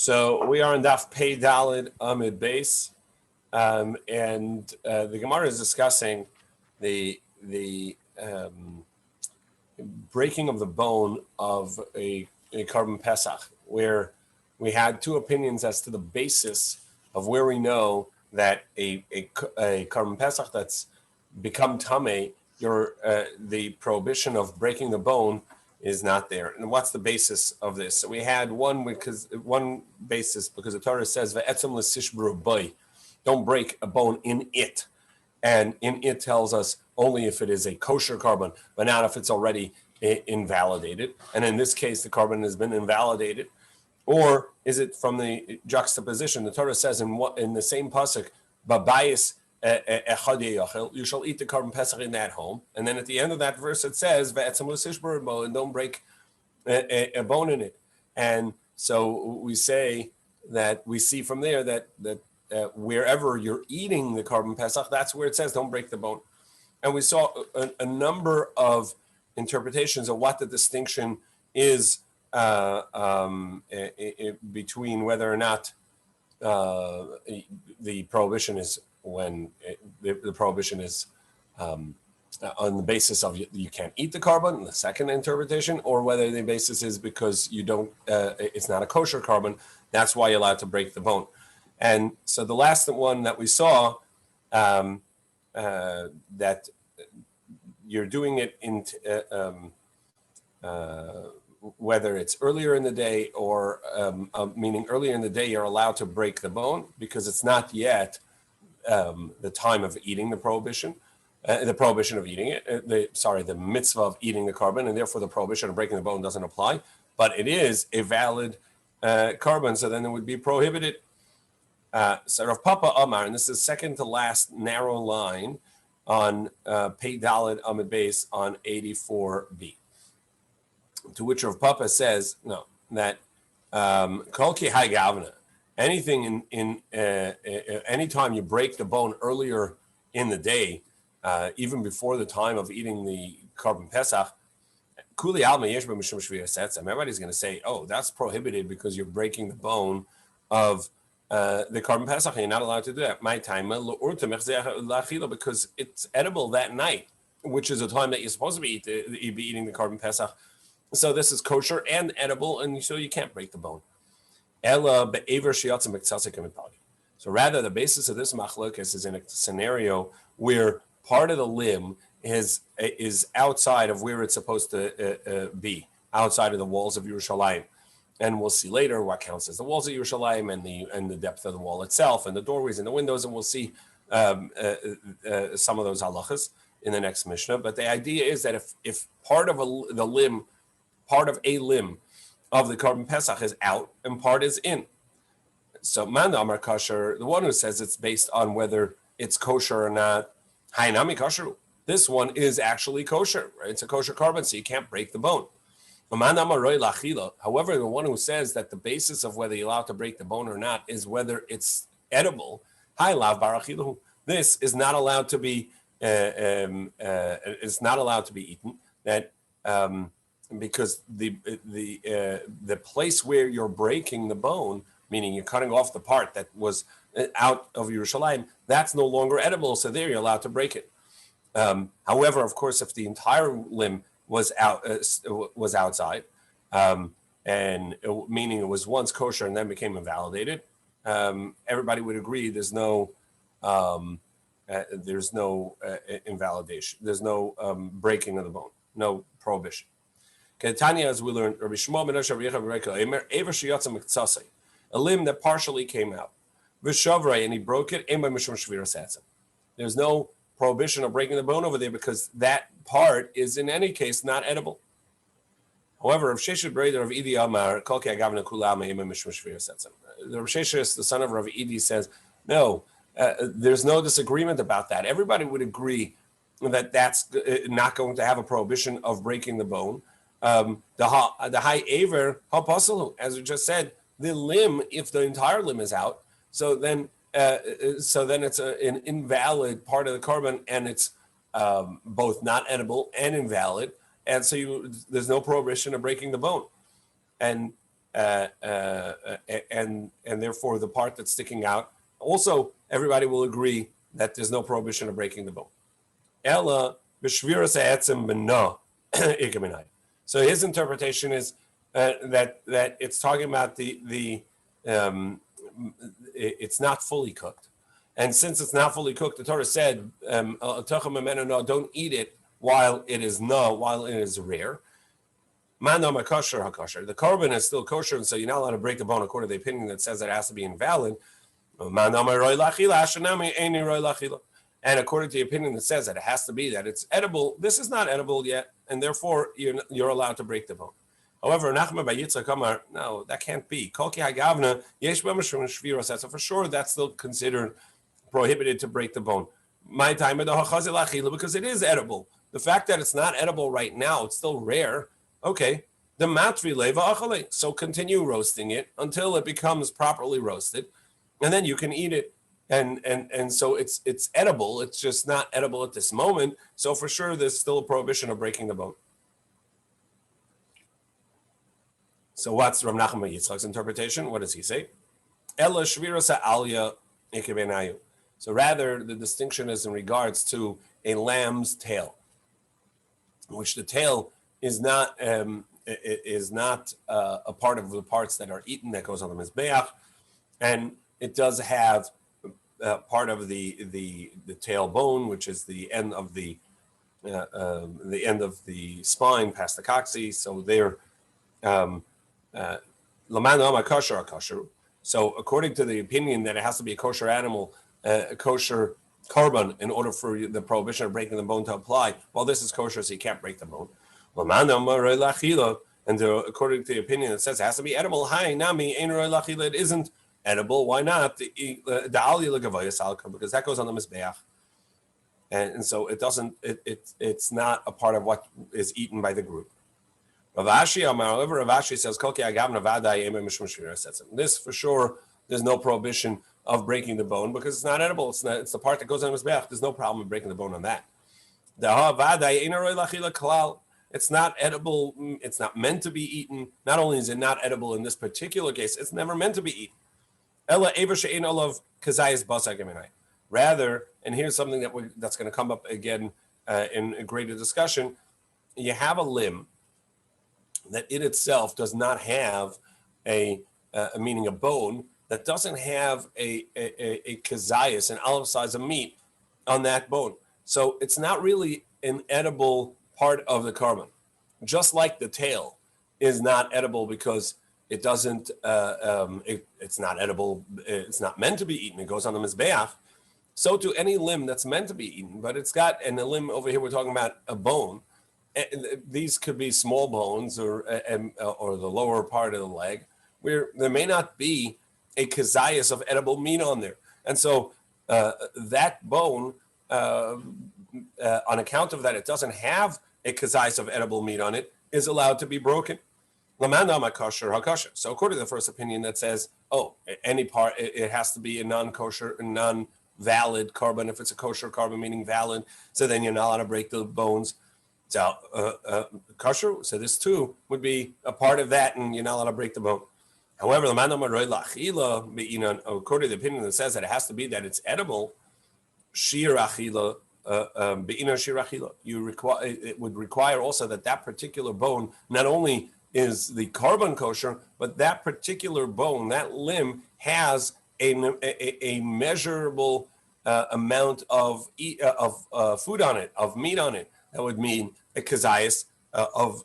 So we are in Daf Pei Daled Amid Base, and the Gemara is discussing the breaking of the bone of a carbon Pesach, where we had two opinions as to the basis of where we know that a carbon Pesach that's become tamei, the prohibition of breaking the bone is not there. And what's the basis of this? So we had one basis because the Torah says ve'etzem l'sishbru bai, don't break a bone in it, and in it tells us only if it is a kosher carbon, but not if it's already invalidated. And in this case, the carbon has been invalidated. Or is it from the juxtaposition? The Torah says in the same pasuk, babayis you shall eat the carbon pesach in that home. And then at the end of that verse, it says, and don't break a bone in it. And so we say that we see from there that wherever you're eating the carbon pesach, that's where it says don't break the bone. And we saw a number of interpretations of what the distinction is between whether or not the prohibition is when the prohibition is on the basis of you can't eat the carbon, the second interpretation, or whether the basis is because you don't, it's not a kosher carbon, that's why you're allowed to break the bone. And so the last one that we saw, that you're doing it in whether it's earlier in the day or meaning earlier in the day, you're allowed to break the bone because it's not yet the time of eating the prohibition of eating it, the mitzvah of eating the carbon, and therefore the prohibition of breaking the bone doesn't apply, but it is a valid carbon, so then it would be prohibited. So Rav Papa Amar, and this is second to last narrow line on Pei Daled Amid Base on 84b, to which Rav Papa says, no, that Kol Ki Hai Gavna, anything in any time you break the bone earlier in the day, even before the time of eating the carbon pesach, Kuli Alma Yesh B'Mishum Shvira Setzem. Everybody's going to say, oh, that's prohibited because you're breaking the bone of the carbon pesach. You're not allowed to do that. My time because it's edible that night, which is a time that you're supposed to be eating the carbon pesach. So this is kosher and edible, and so you can't break the bone. So rather, the basis of this machlokes is in a scenario where part of the limb is outside of where it's supposed to be, outside of the walls of Yerushalayim. And we'll see later what counts as the walls of Yerushalayim and the depth of the wall itself and the doorways and the windows, and we'll see some of those halachas in the next Mishnah. But the idea is that if part of a limb of the carbon pesach is out and part is in. So Manda Amar Kasher, the one who says it's based on whether it's kosher or not, Hainami Kasher, this one is actually kosher, right? It's a kosher carbon, so you can't break the bone. However, the one who says that the basis of whether you're allowed to break the bone or not is whether it's edible, this is not allowed to be it's not allowed to be eaten. That because the place where you're breaking the bone, meaning you're cutting off the part that was out of Yerushalayim, that's no longer edible, so there you're allowed to break it. However, of course, if the entire limb was outside, and meaning it was once kosher and then became invalidated, everybody would agree there's no invalidation, there's no breaking of the bone, no prohibition. Tanya, as we learned, a limb that partially came out, and he broke it, there's no prohibition of breaking the bone over there because that part is in any case not edible. However, Rav Sheshet Breder of Idi Amar, the Rav Sheshet, the son of Rav Idi, says, no, there's no disagreement about that. Everybody would agree that that's not going to have a prohibition of breaking the bone. The high aver, as we just said, the limb, if the entire limb is out, so then it's an invalid part of the carbon, and it's both not edible and invalid, and so there's no prohibition of breaking the bone. And and therefore the part that's sticking out. Also, everybody will agree that there's no prohibition of breaking the bone. Ella b'shviras ha'etzem b'no ikaminai. So his interpretation is that it's talking about it's not fully cooked, and since it's not fully cooked, the Torah said, don't eat it while it is rare. The korban is still kosher, and so you're not allowed to break the bone according to the opinion that says that it has to be invalid. And according to the opinion that says that it has to be that it's edible, this is not edible yet, and therefore you're allowed to break the bone. However, Nachman bar Yitzchak Amar, no, that can't be. So for sure, that's still considered prohibited to break the bone. My time because it is edible. The fact that it's not edible right now, it's still rare. Okay, the matri leva achale. So continue roasting it until it becomes properly roasted, and then you can eat it. And so it's edible. It's just not edible at this moment. So for sure, there's still a prohibition of breaking the bone. So what's Rav Nachman bar Yitzchak's interpretation? What does he say? Ella shvirasa alya ikebenayu. So rather, the distinction is in regards to a lamb's tail, which the tail is not a part of the parts that are eaten that goes on the mizbeach, and it does have part of the tail bone, which is the end of the spine past the coccyx. So they're so according to the opinion that it has to be a kosher animal, a kosher korban, in order for the prohibition of breaking the bone to apply, well, this is kosher, so you can't break the bone. And according to the opinion that says it has to be edible, it isn't edible. Why not? Because that goes on the mizbeach, and so it doesn't. It's not a part of what is eaten by the group. Rav Ashi says, this for sure, there's no prohibition of breaking the bone because it's not edible. It's the part that goes on the mizbeach. There's no problem with breaking the bone on that. It's not edible. It's not meant to be eaten. Not only is it not edible in this particular case, it's never meant to be eaten. Rather, and here's something that's going to come up again in a greater discussion, you have a limb that it itself does not have meaning a bone, that doesn't have a kazayas, an olive size of meat on that bone. So it's not really an edible part of the korban. Just like the tail is not edible because it doesn't, it's not edible, it's not meant to be eaten, it goes on the mizbeach. So to any limb that's meant to be eaten, but it's got, and the limb over here, we're talking about a bone. These could be small bones or the lower part of the leg, where there may not be a kazayas of edible meat on there. And so that bone, on account of that, it doesn't have a kazayas of edible meat on it, is allowed to be broken. So according to the first opinion that says, any part, it has to be a non-kosher, non-valid korban. If it's a kosher korban, meaning valid, so then you're not allowed to break the bones. So kosher, so this too would be a part of that, and you're not allowed to break the bone. However, according to the opinion that says that it has to be that it's edible, shir achila, it would require also that particular bone not only is the korban kosher, but that particular bone, that limb, has a measurable amount of food on it, of meat on it. That would mean a kazayas of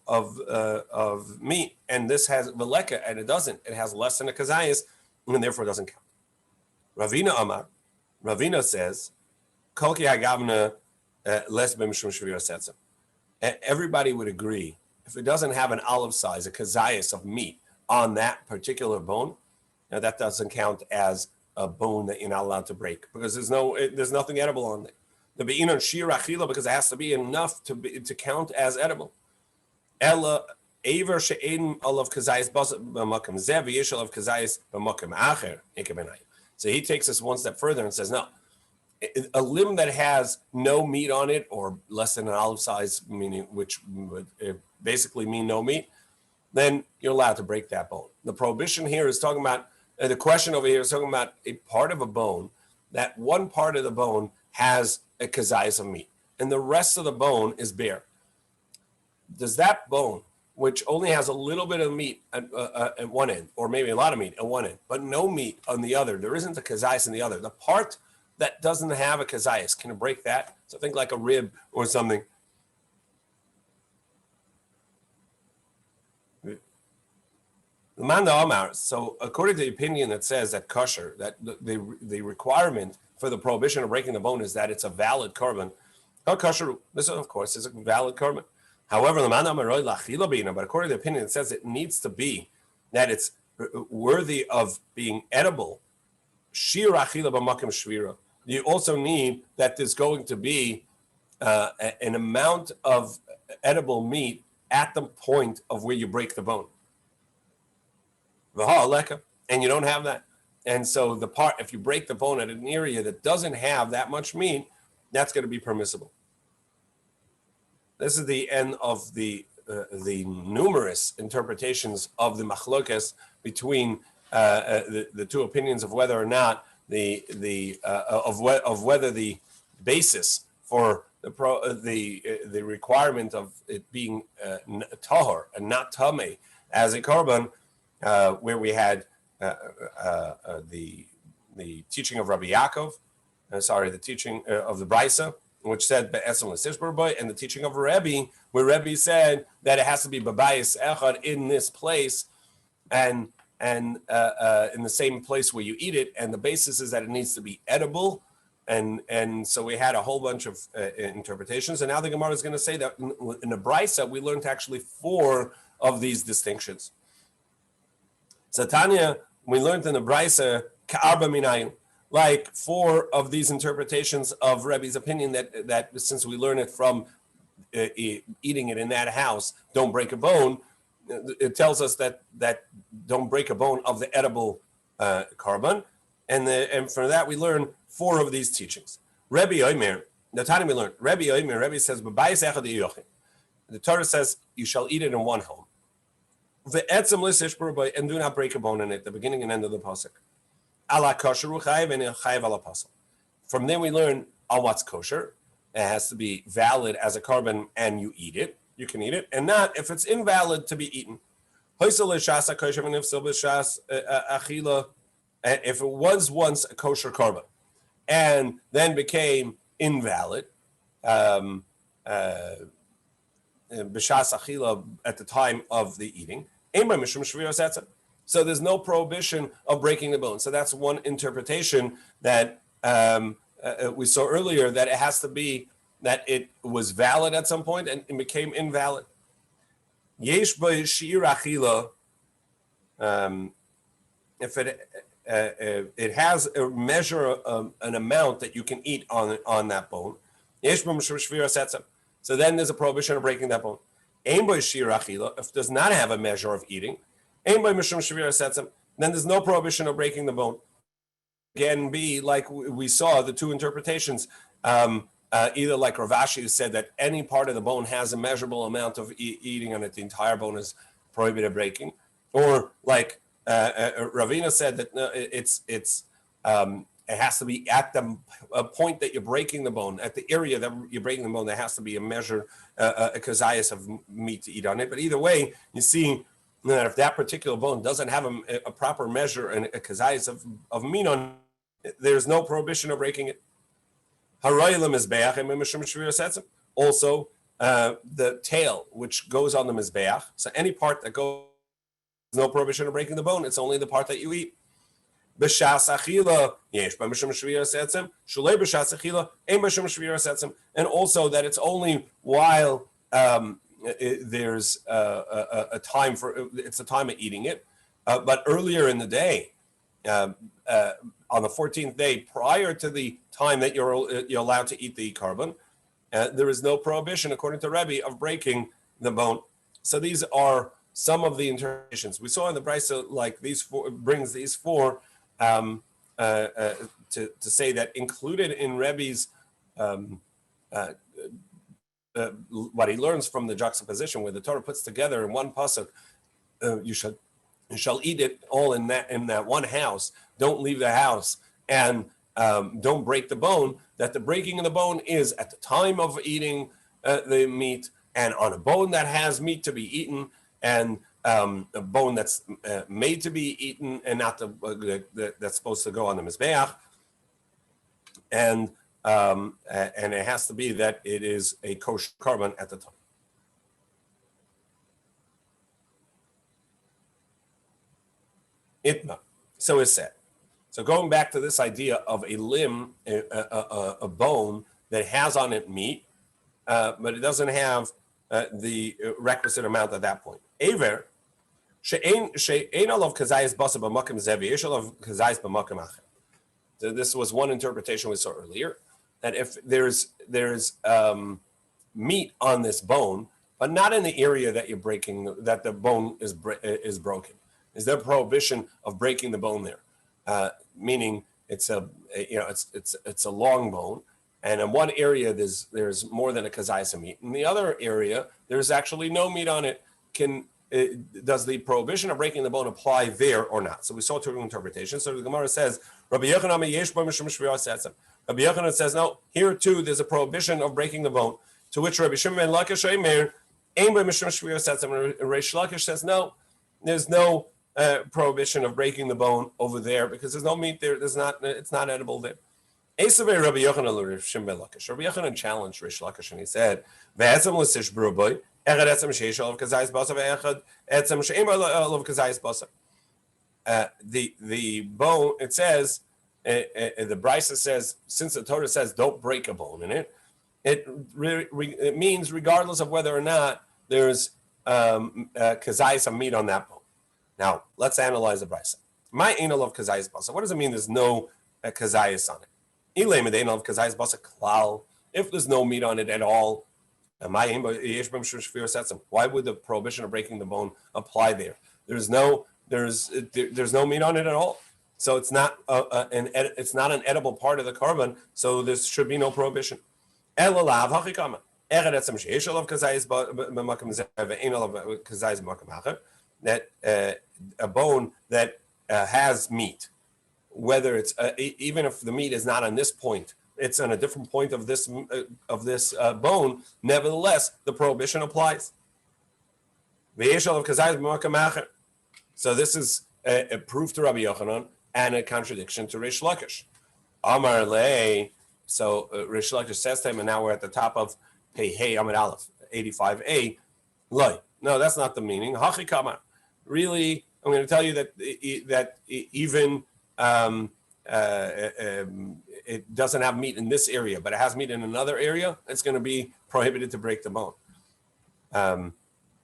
meat, and this has veleka, and it doesn't. It has less than a kazayas, and therefore doesn't count. Ravina Amar, Ravina says, Kolki hagavna les b'mishum shvira setzim. Everybody would agree if it doesn't have an olive size, a kazayas of meat on that particular bone, now that doesn't count as a bone that you're not allowed to break because there's nothing edible on it. The be'inon shir achila, because it has to be enough to count as edible. Ella aver she'ein olav kazayis b'makom zev v'yesh olav kazayis b'makom acher ikebenai. So he takes us one step further and says, no, a limb that has no meat on it or less than an olive size, meaning which would basically mean no meat, then you're allowed to break that bone. The prohibition here is talking about, the question over here is talking about a part of a bone, that one part of the bone has a kazayas of meat, and the rest of the bone is bare. Does that bone, which only has a little bit of meat at one end, or maybe a lot of meat at one end, but no meat on the other, there isn't a kazayas in the other, the part that doesn't have a kazayas, can it break that? So think like a rib or something. So according to the opinion that says that kosher, that the requirement for the prohibition of breaking the bone is that it's a valid korban. Kosher, this of course is a valid korban. However, but according to the opinion, it says it needs to be that it's worthy of being edible. You also need that there's going to be an amount of edible meat at the point of where you break the bone. And you don't have that. And so the part, if you break the bone at an area that doesn't have that much meat, that's going to be permissible. This is the end of the numerous interpretations of the machlokes between the two opinions of whether or not of whether the basis for the requirement of it being tahor and not tameh as a korban, where we had the teaching of Rabbi Yaakov, the teaching of the Brisa, which said be'esem l'sishbar, and the teaching of Rebbe, where Rebbe said that it has to be b'bayis echad in this place, and in the same place where you eat it, and the basis is that it needs to be edible, and so we had a whole bunch of interpretations, and now the Gemara is going to say that in the Brisa we learned actually 4 of these distinctions. So Tanya, we learned in the Brisa ka'arba minayim, like 4 of these interpretations of Rebbe's opinion that since we learn it from eating it in that house, don't break a bone. It tells us that don't break a bone of the edible korban, and for that we learn 4 of these teachings. Rabbi Omer, the time we learned, Rabbi Omer, Rabbi says, the Torah says you shall eat it in one home. And do not break a bone in it, the beginning and end of the pasuk. From there we learn on what's kosher. It has to be valid as a korban and you eat it. You can eat it, and not if it's invalid to be eaten. If it was once a kosher korban and then became invalid, b'shas achila at the time of the eating, so there's no prohibition of breaking the bone. So that's one interpretation that we saw earlier, that it has to be that it was valid at some point and it became invalid. Yesh b'shir achila, if it has a measure, an amount that you can eat on that bone. Yesh b'shvira. So then there's a prohibition of breaking that bone. Ein b'shir achila, if it does not have a measure of eating, then there's no prohibition of breaking the bone. Again, be like we saw the 2 interpretations. Either like Rav Ashi, who said that any part of the bone has a measurable amount of eating on it, the entire bone is prohibited breaking, or like Ravina said that it has to be at the point that you're breaking the bone, at the area that you're breaking the bone, there has to be a measure, a kazayas of meat to eat on it. But either way, you see that if that particular bone doesn't have a proper measure and a kazayas of meat on it, there's no prohibition of breaking it. Also, the tail, which goes on the mizbeach. So any part that goes, no prohibition of breaking the bone. It's only the part that you eat. B'shas achila, yesh b'mishum shvira setzim. Shulei b'shas achila, ein b'mishum shvira setzim. And also that it's only while there's a time for, it's a time of eating it. But earlier in the day, on the 14th day, prior to the time that you're allowed to eat the korban, there is no prohibition, according to Rebbe, of breaking the bone. So these are some of the interpretations we saw in the Brisa. Like these 4 brings these 4 to say that included in Rebbe's what he learns from the juxtaposition, where the Torah puts together in one pasuk you shall eat it all in that one house. Don't leave the house, and don't break the bone. That the breaking of the bone is at the time of eating the meat, and on a bone that has meat to be eaten, and a bone that's made to be eaten, and not that's supposed to go on the mizbeach, and it has to be that it is a kosher korban at the time. Itna. So it's said. So going back to this idea of a limb, a bone that has on it meat, but it doesn't have the requisite amount at that point. Aver, she'ein olav kazayis basa b'makom zevi, yesh olav kazayis b'makom acher. So this was one interpretation we saw earlier, that if there's meat on this bone, but not in the area that you're breaking, that the bone is broken. Is there a prohibition of breaking the bone there? Meaning it's a long bone, and in one area there's more than a kazayas of meat. In the other area, there's actually no meat on it. Does the prohibition of breaking the bone apply there or not? So we saw two interpretations. So the Gemara says, Rabbi Yochanan says, no, here too there's a prohibition of breaking the bone. To which Rabbi Shimon ben Lakish Eimer, and Reish Lakish says, no, there's no prohibition of breaking the bone over there because there's no meat there. It's not edible there. Rabbi Yochanan challenged Reish Lakish and he said, the bone, it says, the Brisa says, since the Torah says don't break a bone in it, it means regardless of whether or not there's kazayis of meat on that bone. Now, let's analyze the Brisa. My anal of kazayis basa. What does it mean there's no kazayis on it? If there's no meat on it at all, why would the prohibition of breaking the bone apply there? There's no meat on it at all, so it's not an edible part of the korban. So there should be no prohibition. That a bone that has meat, whether it's even if the meat is not on this point, it's on a different point of this bone. Nevertheless, the prohibition applies. So this is a proof to Rabbi Yochanan and a contradiction to Reish Lakish. Amar le. So Reish Lakish says to him, and now we're at the top of Pei Hey Amid Aleph 85a. Loi. No, that's not the meaning. Hachi kamar. Really, I'm going to tell you that even it doesn't have meat in this area, but it has meat in another area, it's going to be prohibited to break the bone.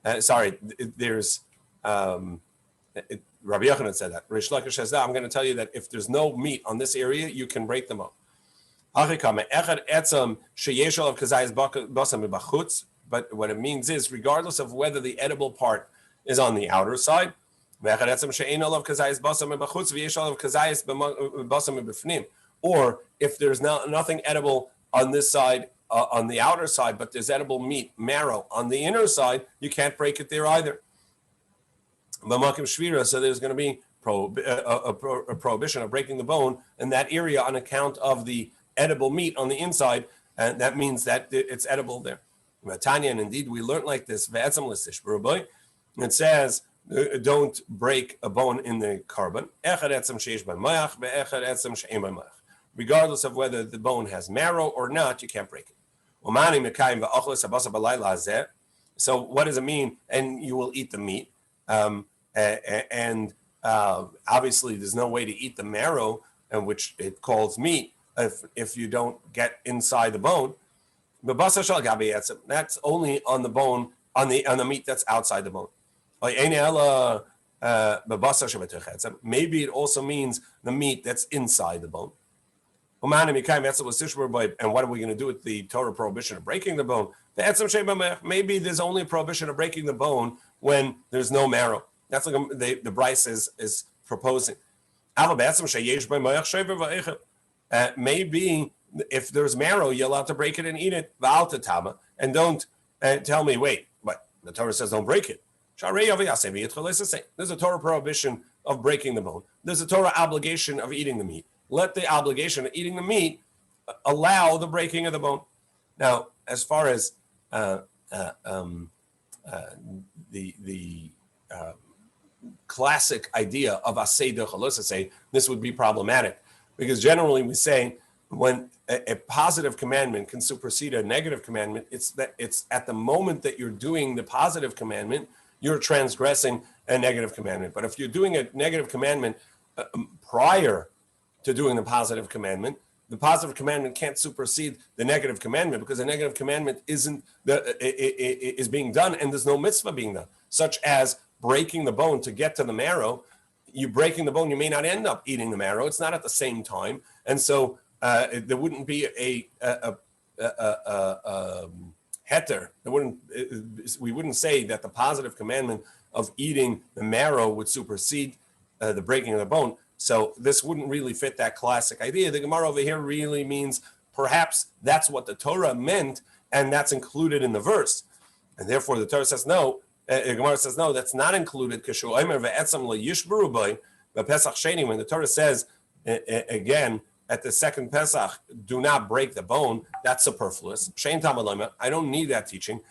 There's Rabbi Yochanan said that. Reish Lakish says, no, I'm going to tell you that if there's no meat on this area, you can break them up. But what it means is, regardless of whether the edible part is on the outer side, or if there's nothing edible on this side, on the outer side, but there's edible meat, marrow on the inner side, you can't break it there either. So there's going to be a prohibition of breaking the bone in that area on account of the edible meat on the inside, and that means that it's edible there. Tanya, and indeed we learned like this. It says, don't break a bone in the korban, regardless of whether the bone has marrow or not, you can't break it. So what does it mean? And you will eat the meat, and obviously there's no way to eat the marrow, and which it calls meat, if you don't get inside the bone. That's only on the bone, on the meat that's outside the bone. Maybe it also means the meat that's inside the bone. And what are we going to do with the Torah prohibition of breaking the bone? Maybe there's only a prohibition of breaking the bone when there's no marrow. That's like the Bryce is proposing. Maybe if there's marrow, you're allowed to break it and eat it. And don't tell me, wait, what? The Torah says don't break it. There's a Torah prohibition of breaking the bone. There's a Torah obligation of eating the meat. Let the obligation of eating the meat allow the breaking of the bone. Now, as far as the classic idea of asay dechalosasay, this would be problematic because generally we say when a positive commandment can supersede a negative commandment, it's at the moment that you're doing the positive commandment, you're transgressing a negative commandment. But if you're doing a negative commandment prior to doing the positive commandment can't supersede the negative commandment because the negative commandment is being done and there's no mitzvah being done, such as breaking the bone to get to the marrow. You breaking the bone, you may not end up eating the marrow. It's not at the same time, and so there wouldn't be a heter. We wouldn't say that the positive commandment of eating the marrow would supersede the breaking of the bone. So this wouldn't really fit that classic idea. The Gemara over here really means perhaps that's what the Torah meant, and that's included in the verse. And therefore the Torah says no. The Gemara says no, that's not included. When the Torah says again at the second Pesach, do not break the bone, that's superfluous. I don't need that teaching.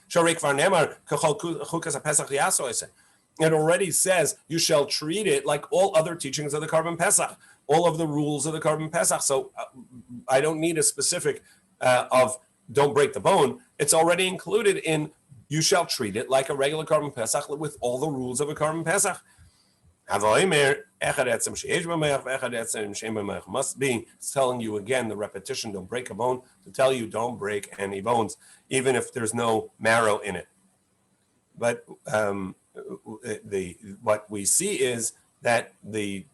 It already says you shall treat it like all other teachings of the Korban Pesach, all of the rules of the Korban Pesach. So I don't need a specific of don't break the bone. It's already included in you shall treat it like a regular Korban Pesach with all the rules of a Korban Pesach. Must be, it's telling you again, the repetition, don't break a bone, to tell you don't break any bones, even if there's no marrow in it. But what we see is that the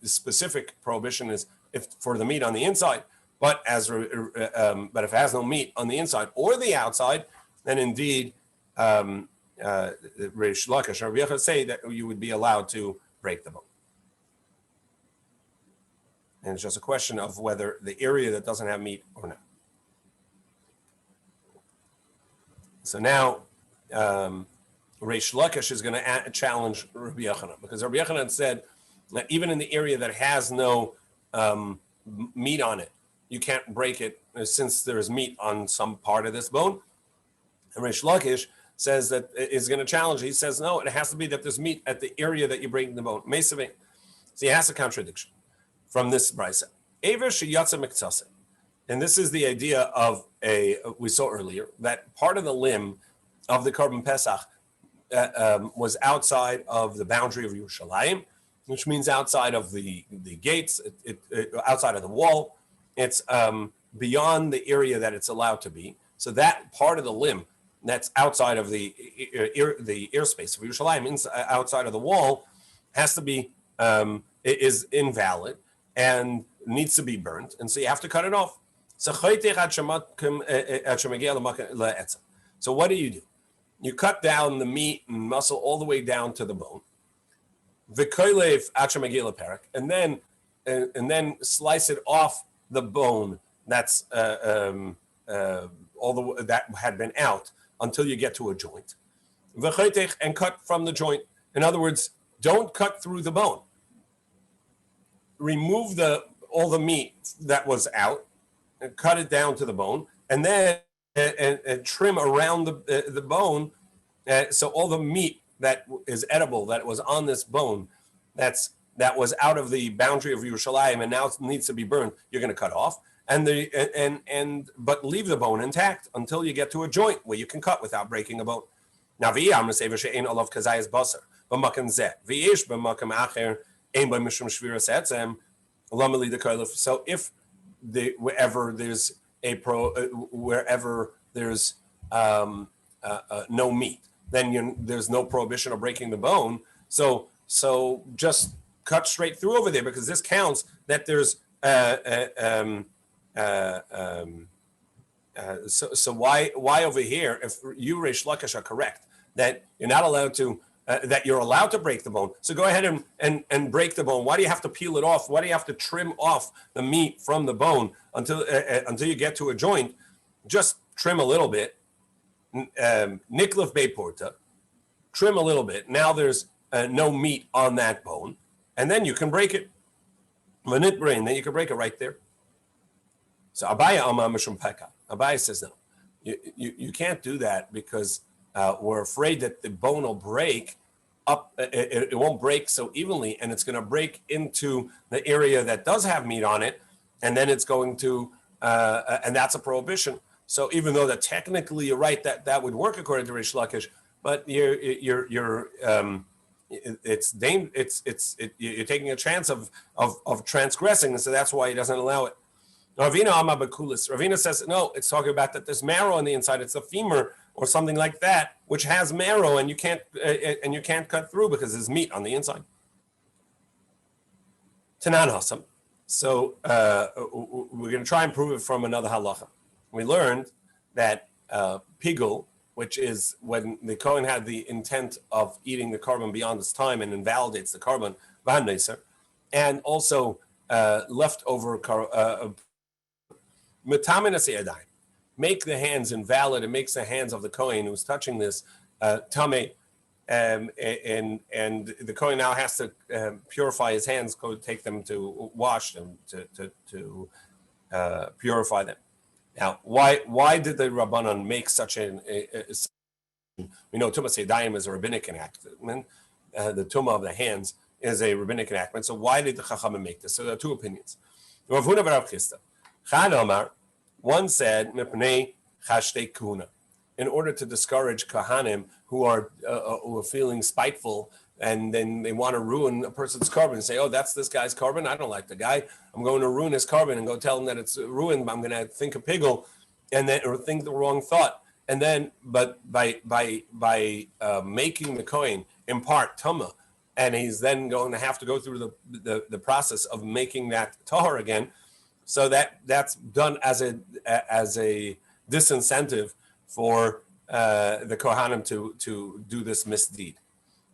specific prohibition is if for the meat on the inside, but if it has no meat on the inside or the outside, then indeed Reish Lakish or Rabbi Yochanan say that you would be allowed to break the bone. And it's just a question of whether the area that doesn't have meat or not. So now Reish Lakish is going to challenge Rabbi Yochanan, because Rabbi Yochanan said that even in the area that has no meat on it, you can't break it since there is meat on some part of this bone. And Reish Lakish says that is going to challenge. He says, no, it has to be that there's meat at the area that you're breaking the bone. So he has a contradiction from this brisa. And this is the idea of we saw earlier, that part of the limb of the Korban Pesach was outside of the boundary of Yerushalayim, which means outside of the gates, outside of the wall. It's beyond the area that it's allowed to be. So that part of the limb that's outside of the airspace of Yerushalayim, outside of the wall, has to be is invalid and needs to be burnt, and so you have to cut it off. So what do? You cut down the meat and muscle all the way down to the bone, and then slice it off the bone that's all that had been out until you get to a joint, and cut from the joint. In other words, don't cut through the bone. Remove all the meat that was out and cut it down to the bone, and then and trim around the bone, so all the meat that is edible that was on this bone, that was out of the boundary of Yerushalayim and now needs to be burned, you're going to cut off, but leave the bone intact until you get to a joint where you can cut without breaking a bone. Now, so if wherever there's no meat, then there's no prohibition of breaking the bone. So just cut straight through over there, because this counts that there's so why over here, if you Reish Lakish are correct that you're not allowed to that you're allowed to break the bone, so go ahead and break the bone. Why do you have to peel it off? Why do you have to trim off the meat from the bone until you get to a joint? Just trim a little bit. Niklef Beiporta. trim a little bit. Now there's no meat on that bone, and then you can break it. Manit brain, then you can break it right there. So Abaya Amar Mishum Pekah. Abaya says no. You can't do that because we're afraid that the bone will break up. It won't break so evenly, and it's going to break into the area that does have meat on it, and then it's going to, and that's a prohibition. So even though that technically you're right that would work according to Rish Lakish, but you're taking a chance of transgressing, and so that's why he doesn't allow it. Ravina says no. It's talking about that there's marrow on the inside. It's a femur or something like that, which has marrow, and you can't cut through because there's meat on the inside. Tanan Hasam. So we're going to try and prove it from another halacha. We learned that pigul, which is when the Kohen had the intent of eating the carbon beyond its time and invalidates the carbon, and also leftover make the hands invalid. It makes the hands of the Kohen who's touching this tameh, and the Kohen now has to purify his hands, go take them to wash them to purify them. Now, why did the Rabbanan make such we know Tumas Yadayim is a rabbinic enactment. The Tumah of the hands is a rabbinic enactment. So why did the Chachamim make this? So there are two opinions. Rav Huna v'Rav Chisda. Chad Omar, one said, Mepnei Chashtei Kuna, in order to discourage Kahanim who are feeling spiteful and then they want to ruin a person's carbon and say, oh, that's this guy's carbon. I don't like the guy. I'm going to ruin his carbon and go tell him that it's ruined. I'm going to think a pigul and then or think the wrong thought. And then, but by making the Kohen impart Tumah, and he's then going to have to go through the process of making that tahor again. So that's done as a disincentive for the Kohanim to do this misdeed.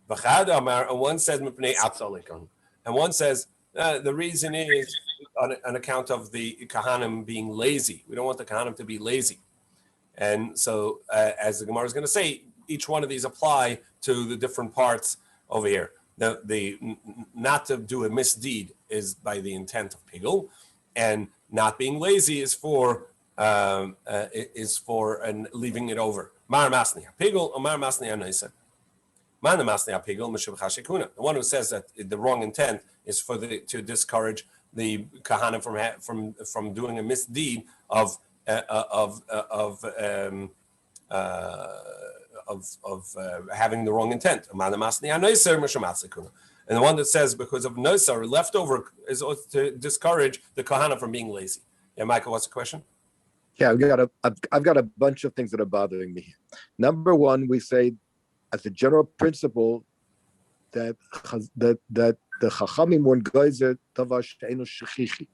And one says, and one says the reason is on account of the Kohanim being lazy. We don't want the Kohanim to be lazy. And so, as the Gemara is going to say, each one of these apply to the different parts over here. The not to do a misdeed is by the intent of pigul, and not being lazy is for and leaving it over. Mar masniya pigul or mar masniya noisa. Man masniya pigul mishav chashikuna. The one who says that the wrong intent is to discourage the kahana from doing a misdeed of having the wrong intent. And the one that says because of noisar leftover is to discourage the kahana from being lazy. Yeah, Michael, what's the question? Yeah, I've got a bunch of things that are bothering me. Number one, we say as a general principle that the chachamim weren't geyser davar she'eino shechichi.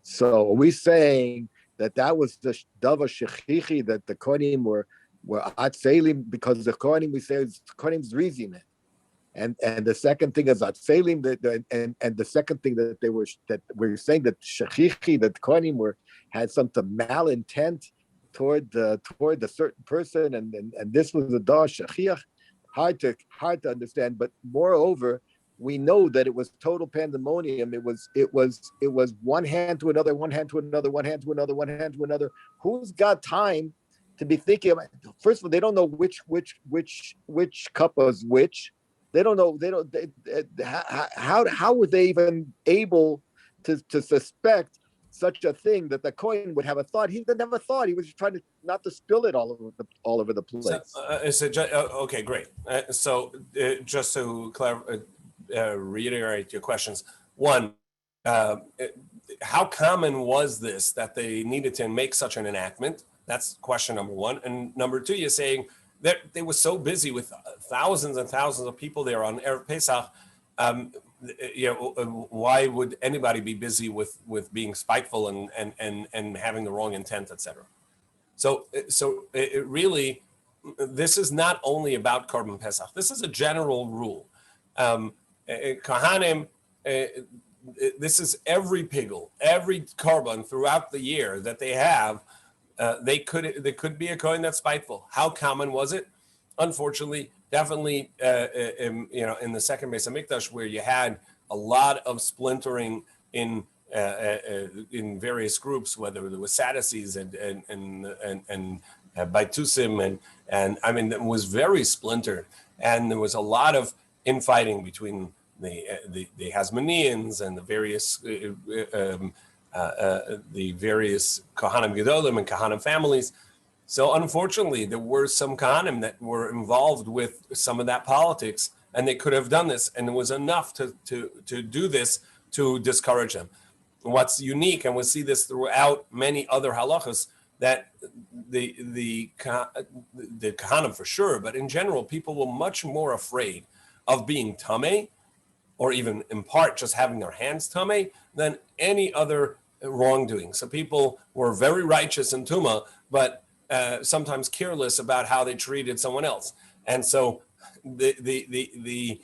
So are we saying that was the davar shechichi that the kohanim were atzelim because the kohanim we say is kohanim's reason, and the second thing is atzelim and the second thing that we're saying that shechichi that the kohanim had some malintent toward the certain person and this was the davar shechiach. Hard to understand, but moreover, we know that it was total pandemonium. It was one hand to another, one hand to another, one hand to another, one hand to another. Who's got time to be thinking about? First of all, they don't know which cup was which. They don't know. How were they even able to suspect such a thing that the Kohen would have a thought? He never thought. He was trying to not to spill it all over the place. Okay, great. Just to clarify. Reiterate your questions. One, how common was this that they needed to make such an enactment? That's question number one. And number two, you're saying that they were so busy with thousands and thousands of people there on Erev Pesach. Why would anybody be busy with being spiteful and having the wrong intent, etc.? So it really, this is not only about Korban Pesach. This is a general rule. Kohanim, this is every pigul, every korban throughout the year that they have. There could be a kohen that's spiteful. How common was it? Unfortunately, definitely, in the second Beis Hamikdash, where you had a lot of splintering in various groups, whether there was Sadducees and Baitusim, and I mean, it was very splintered, and there was a lot of infighting between the Hasmoneans and the various Kohanim Gedolim and Kohanim families. So unfortunately, there were some Kohanim that were involved with some of that politics, and they could have done this, and it was enough to do this to discourage them. What's unique, and we'll see this throughout many other halachas, that the Kohanim for sure, but in general, people were much more afraid of being tamei, or even in part just having their hands tamei, than any other wrongdoing. So people were very righteous in Tuma, but sometimes careless about how they treated someone else. And so the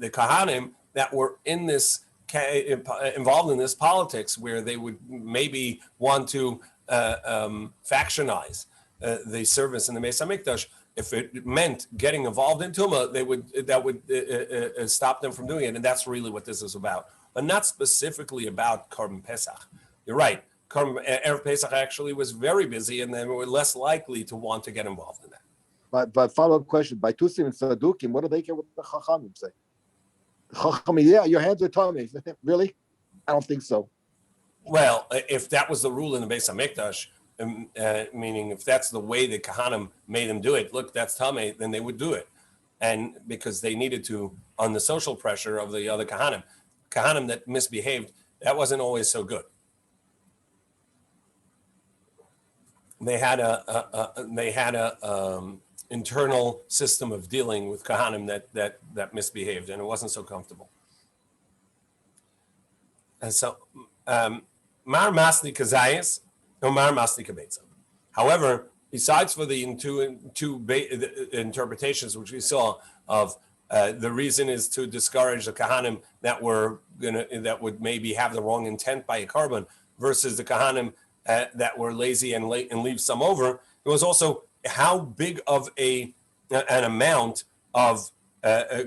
Kohanim that were in this involved in this politics, where they would maybe want to factionize the service in the Beis Hamikdash, if it meant getting involved in Tuma, that would stop them from doing it, and that's really what this is about, but not specifically about Korban Pesach. You're right. Erev Pesach actually was very busy, and they were less likely to want to get involved in that. But follow-up question: by Tusim and Sadukim, what do they care what the Chachamim say? Chachamim, yeah, your hands are tummy. Really? I don't think so. Well, if that was the rule in the Beis Hamikdash, meaning if that's the way the Kohanim made them do it, look, that's tummy, then they would do it, and because they needed to, on the social pressure of the other Kohanim that misbehaved, that wasn't always so good. They had a internal system of dealing with Kohanim that misbehaved, and it wasn't so comfortable. And so, Mar Masli Kazayas or Mar Masli Kabetza. However, besides for the two interpretations which we saw of the reason is to discourage the Kohanim that would maybe have the wrong intent by a carbon, versus the Kohanim that were lazy and leave some over. It was also how big of an amount of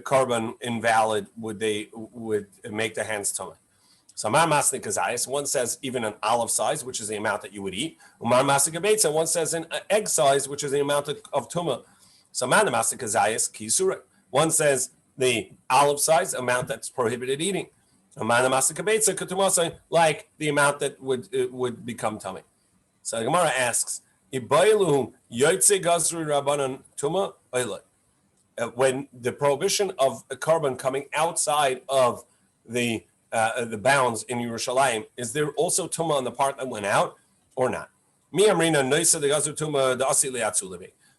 carbon invalid would make the hands tummy. So Mar Maslik Kazayas, one says even an olive size, which is the amount that you would eat. Mar Maslik Kabetza, one says an egg size, which is the amount of tumah. So Mar Maslik Kazayas Kisura, one says the olive size amount that's prohibited eating. Like the amount that would become tummy. So the Gemara asks, when the prohibition of a carbon coming outside of the bounds in Yerushalayim, is there also tumah on the part that went out or not?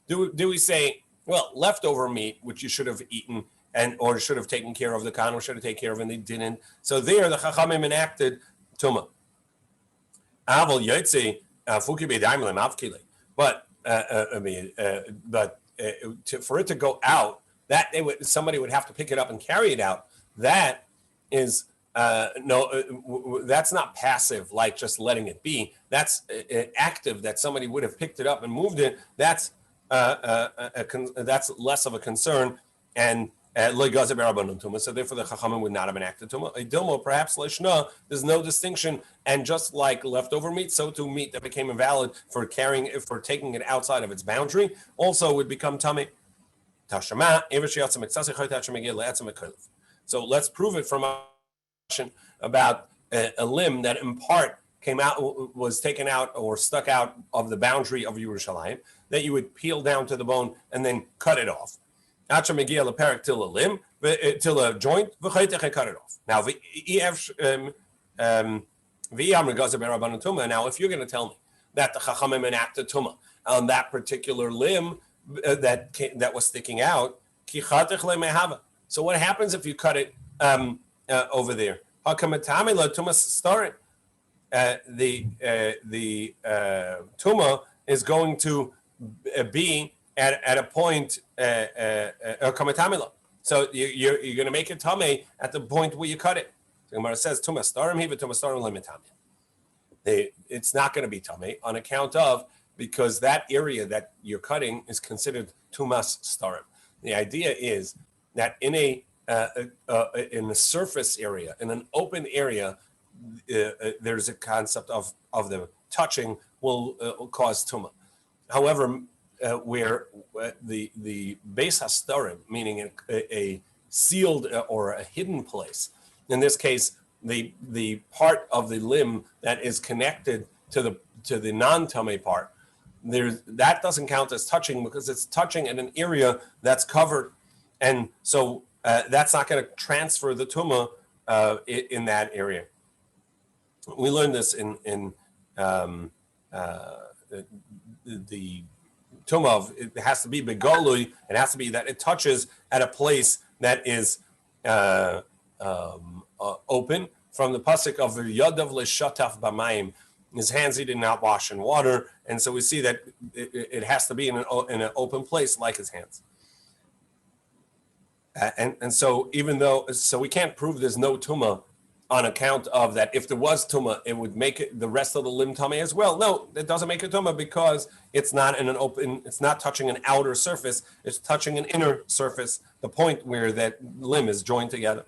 Do we say, well, leftover meat, which you should have eaten or should have taken care of, the Kohanim should have taken care of, and they didn't. So there, the Chachamim enacted Tumah. But for it to go out, that somebody would have to pick it up and carry it out. That is that's not passive, like just letting it be. That's active, that somebody would have picked it up and moved it. That's less of a concern, and so therefore the Chachamim would not have enacted Tumah. Dilmo, perhaps Lishna, there's no distinction, and just like leftover meat, so too meat that became invalid for taking it outside of its boundary also would become tummy. So let's prove it from a question about a limb that in part was taken out or stuck out of the boundary of Yerushalayim, that you would peel down to the bone and then cut it off. Till a limb, till a joint, and cut it off. Now, now, if you're going to tell me that the Chachamim enacted Tumah on that particular limb that was sticking out, so what happens if you cut it over there? The Tumah is going to be at a point, so you're going to make it tamei at the point where you cut it. The Gemara says, it's not going to be tamei on account of because that area that you're cutting is considered tumas starim. The idea is that in a surface area, in an open area, there's a concept of the touching will cause tuma. However, where the beis hastarim, meaning a sealed or a hidden place, in this case, the part of the limb that is connected to the non-tummy part, that doesn't count as touching because it's touching in an area that's covered, and so that's not going to transfer the tuma in that area. We learned this in the tuma of, it has to be begolui. It has to be that it touches at a place that is open. From the pasuk of Yadav leShataf b'mayim, his hands he did not wash in water, and so we see that it has to be in an open place like his hands. And so so we can't prove there's no tuma on account of that. If there was tuma, it would make it the rest of the limb tummy as well. No, it doesn't make it tuma because it's not in an open. It's not touching an outer surface. It's touching an inner surface, the point where that limb is joined together.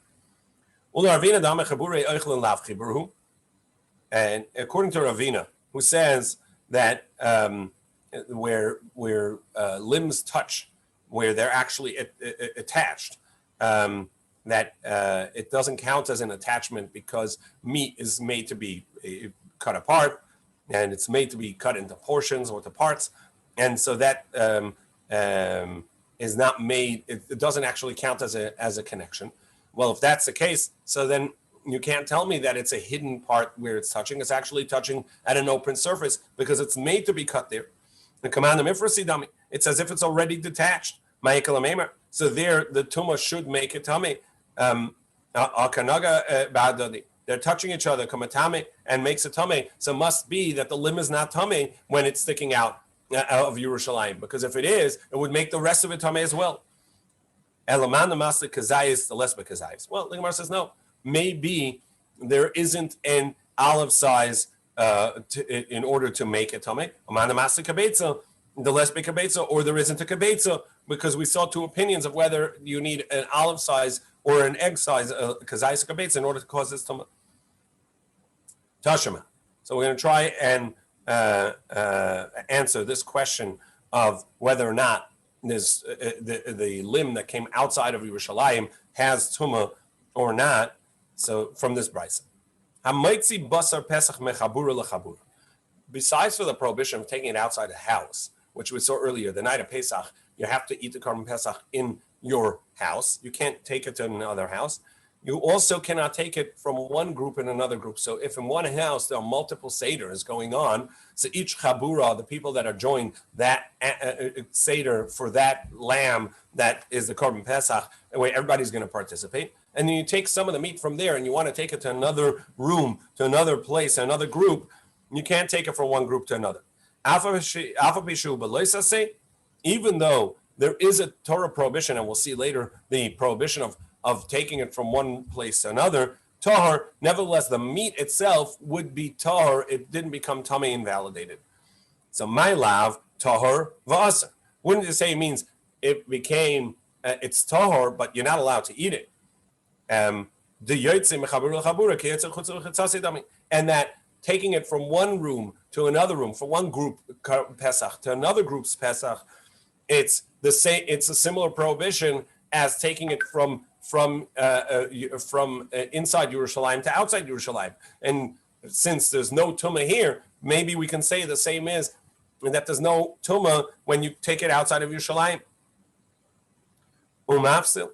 And according to Ravina, who says that where limbs touch, where they're actually attached, that it doesn't count as an attachment because meat is made to be cut apart, and it's made to be cut into portions or to parts, and so that is not made. It doesn't actually count as a connection. Well, if that's the case, so then you can't tell me that it's a hidden part where it's touching. It's actually touching at an open surface because it's made to be cut there. The command of mifrasidami, it's as if it's already detached. So there, the tuma should make a tummy. They're touching each other, and makes a tummy. So it must be that the limb is not tummy when it's sticking out of Yerushalayim, because if it is, it would make the rest of it tummy as well. Elaman the master kazayis, the lesba kazayis. Well, the Gemara says no. Maybe there isn't an olive size in order to make a tummy. Aman the master kabetza, the lesba kabetza, or there isn't a kabetza, because we saw two opinions of whether you need an olive size or an egg size kazayis kabetza in order to cause this tummy. Tashema. So we're going to try and answer this question of whether or not this the limb that came outside of Yerushalayim has tuma or not. So from this brisa, hamaitzi basar pesach mechabura lechabura. Besides for the prohibition of taking it outside the house, which we saw earlier, the night of Pesach, you have to eat the korban pesach in your house. You can't take it to another house. You also cannot take it from one group and another group. So if in one house there are multiple seders going on, so each chabura, the people that are joined, that seder for that lamb that is the korban pesach, where everybody's going to participate. And then you take some of the meat from there and you want to take it to another room, to another place, another group. You can't take it from one group to another. Even though there is a Torah prohibition, and we'll see later the prohibition of taking it from one place to another, tahor, nevertheless, the meat itself would be tahor. It didn't become tummy invalidated. So my lav, tahor v'asa. Wouldn't you say it means it became, it's tahor, but you're not allowed to eat it? And that taking it from one room to another room, from one group Pesach to another group's Pesach, it's the same. It's a similar prohibition as taking it from inside Yerushalayim to outside Yerushalayim. And since there's no tumah here, maybe we can say the same is that there's no tumah when you take it outside of Yerushalayim. Umafsil,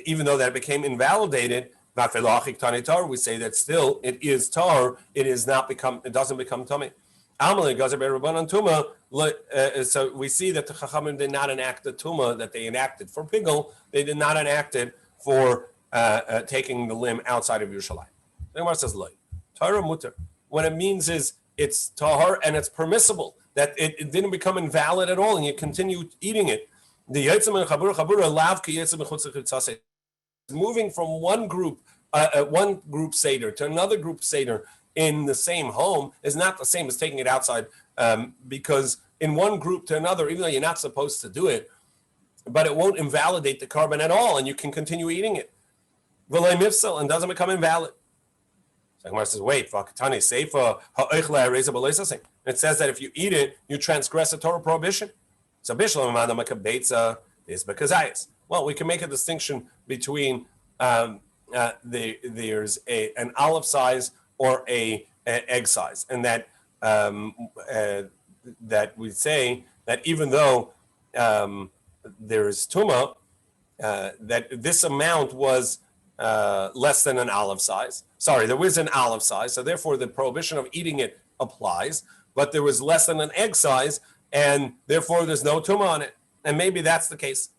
even though that became invalidated, we say that still it is tar. It doesn't become tummy. So we see that the Chachamim did not enact the Tumah that they enacted for Pigel. They did not enact it for taking the limb outside of Yerushalayim. The Gemara says, Torah mutter. What it means is it's tahar and it's permissible, that it didn't become invalid at all and you continue eating it. The moving from one group Seder to another group Seder, in the same home is not the same as taking it outside, because in one group to another, even though you're not supposed to do it, but it won't invalidate the carbon at all, and you can continue eating it. V'lo mifsal, and doesn't become invalid. So Gemara says, wait, it says that if you eat it, you transgress a Torah prohibition. So well, we can make a distinction between there's an olive size or a egg size, and that that we say that even though there is tuma, that this amount was less than an olive size. Sorry, there was an olive size, so therefore the prohibition of eating it applies, but there was less than an egg size, and therefore there's no tuma on it. And maybe that's the case.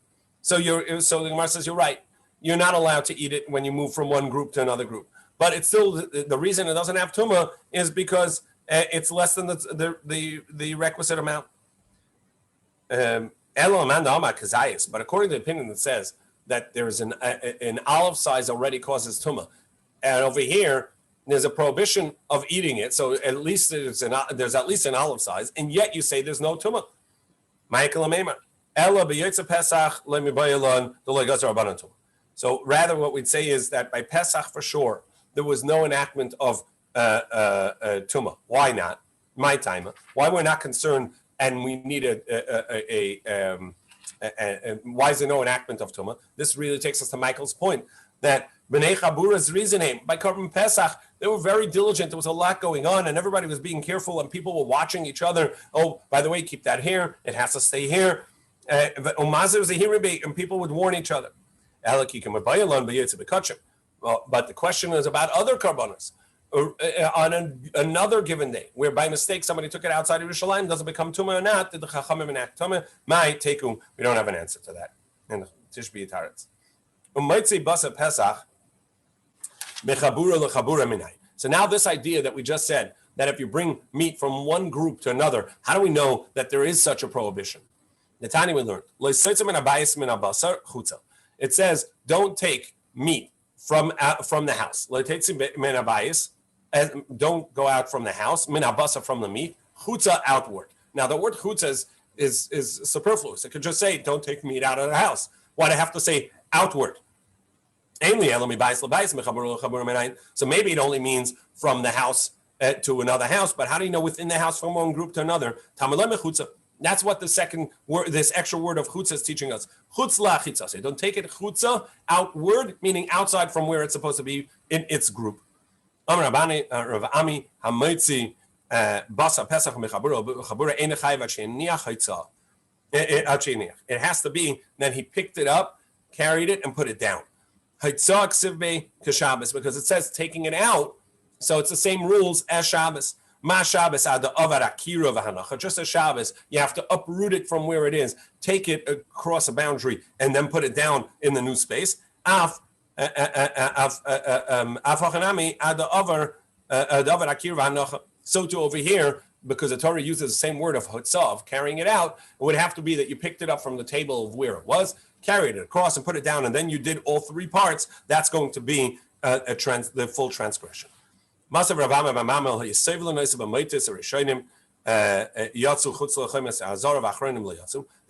So the Gemara says you're right. You're not allowed to eat it when you move from one group to another group. But it's still, the reason it doesn't have tuma is because it's less than the requisite amount. But according to the opinion that says that there's an olive size already causes tuma, and over here there's a prohibition of eating it, so at least there's at least an olive size, and yet you say there's no tuma. So rather, what we'd say is that by Pesach for sure there was no enactment of tuma. Why not? My time. Why we're not concerned, and we need why is there no enactment of tuma? This really takes us to Michael's point that Bnei Chabura's reasoning by Korban Pesach, they were very diligent. There was a lot going on, and everybody was being careful, and people were watching each other. Oh, by the way, keep that here. It has to stay here. And people would warn each other. But the question is about other karbanos. On another given day, where by mistake somebody took it outside of Yerushalayim, does it become tumah or not? Did the Chachamim enact tumah? We don't have an answer to that. In Tish B'Yitaretz. So now this idea that we just said, that if you bring meat from one group to another, how do we know that there is such a prohibition? Netani we learned. It says, don't take meat from the house. Don't go out from the house. Min abasa, from the meat. Chutza, outward. Now the word chutza is superfluous. It could just say, don't take meat out of the house. Why do I have to say outward? So maybe it only means from the house to another house, but how do you know within the house from one group to another? That's what the second word, this extra word of chutza is teaching us. Chutz la chitza. So don't take it chutza, outward, meaning outside from where it's supposed to be in its group. It has to be that he picked it up, carried it, and put it down. Because it says taking it out, so it's the same rules as Shabbos. Ma Shabbos ad avar akira v'hanacha. Just as Shabbos, you have to uproot it from where it is, take it across a boundary, and then put it down in the new space. Af hachanami ad avar akira v'hanacha. So too over here, because the Torah uses the same word of hotzah, of carrying it out, it would have to be that you picked it up from the table of where it was, carried it across, and put it down, and then you did all three parts. That's going to be the full transgression. They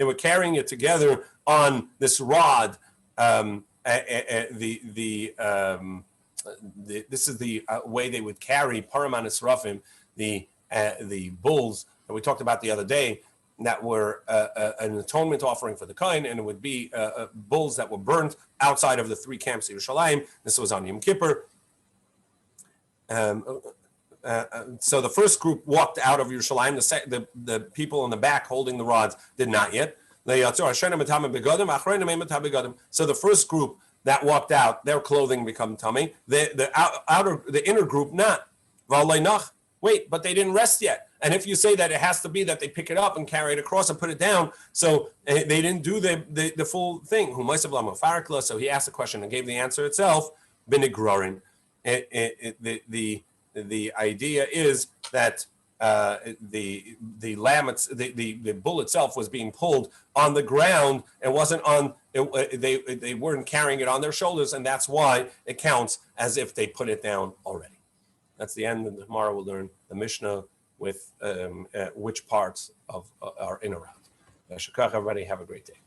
were carrying it together on this rod. This is the way they would carry Paramanis Rafim, the bulls that we talked about the other day, that were an atonement offering for the Kohen, and it would be bulls that were burnt outside of the three camps of Yerushalayim. This was on Yom Kippur. So the first group walked out of Yerushalayim. The people in the back holding the rods did not yet. So the first group that walked out, their clothing become tummy. The inner group not. Wait, but they didn't rest yet. And if you say that it has to be that they pick it up and carry it across and put it down, so they didn't do the full thing. So he asked the question and gave the answer itself. Binigrorin. The idea is that the lamb, the bull itself was being pulled on the ground. It wasn't on. They weren't carrying it on their shoulders, and that's why it counts as if they put it down already. That's the end, and tomorrow we'll learn the Mishnah with which parts of are in or out. Shukach, everybody, have a great day.